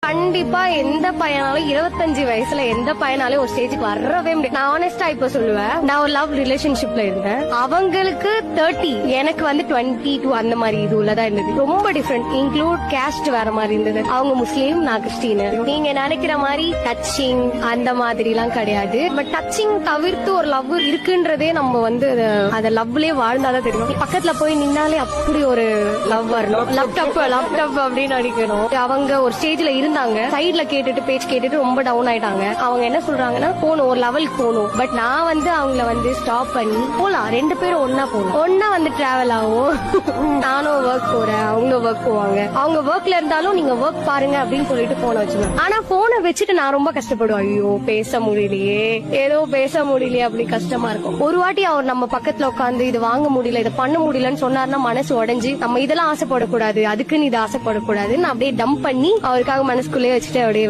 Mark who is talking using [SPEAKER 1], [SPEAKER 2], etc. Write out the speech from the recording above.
[SPEAKER 1] கண்டிப்பா எந்த பையனாலும் 25 வயசுல எந்த பையனாலும் ஒரு ஸ்டேஜுக்கு வரவே முடியாது. நான் ஆனஸ்டா இப்ப சொல்லுவேன், நான் ஒரு லவ் ரிலேஷன்ஷிப்ல இருந்தேன். அவங்களுக்கு 30, எனக்கு வந்து 22 அந்த மாதிரி இது உள்ளதான் இருந்தது. ரொம்ப டிஃபரெண்ட். இன்க்ளூட் கேஸ்ட் வேற மாதிரி இருந்தது. அவங்க முஸ்லீம், நான் கிறிஸ்டின். நீங்க நினைக்கிற மாதிரி டச்சிங் அந்த மாதிரி எல்லாம் கிடையாது. பட் டச்சிங் தவிர்த்து ஒரு லவ் இருக்குன்றதே நம்ம வந்து அத லவ்லயே வாழ்ந்தாதான் தெரியும். பக்கத்துல போய் நின்னாலே அப்படி ஒரு லவ் வரணும். லப்டாப் அப்படின்னு நினைக்கணும். அவங்க ஒரு ஸ்டேஜ்ல இருந்தாங்க, சைட்ல கேட்டுட்டு பேச்சு கேட்டுட்டு ரொம்ப டவுன் ஆயிட்டாங்க. அவங்க என்ன சொல்றாங்கன்னா போகணும், ஒரு லெவலுக்கு போகணும். பட் நான் வந்து அவங்கள வந்து ஸ்டாப் பண்ணி போலாம், 2 பேரும் ஒன்னா போகணும், ஒன்னா வந்து டிராவல் ஆகும். நானும் ஒர்க் போறேன், அவங்களும் ஒர்க் போவாங்க. அவங்க ஒர்க்ல இருந்தாலும் நீங்க ஒர்க் பாருங்க அப்படின்னு சொல்லிட்டு போன வச்சுக்கோங்க. ஆனா போனை வச்சுட்டு நான் ரொம்ப கஷ்டப்படுவேன். ஐயோ பேச முடியலையே, ஏதோ பேச முடியலையே, அப்படி கஷ்டமா இருக்கும். ஒரு வாட்டி அவர் நம்ம பக்கத்துல உட்காந்து இது வாங்க முடியல, இதை பண்ண முடியலன்னு சொன்னாருன்னா மனசு உடைஞ்சு நம்ம இதெல்லாம் ஆசைப்படக்கூடாது, அதுக்குன்னு இது ஆசைப்படக்கூடாதுன்னு அப்படியே டம்ப் பண்ணி அவருக்காக மனசுக்குள்ளேயே வச்சுட்டு அப்படியே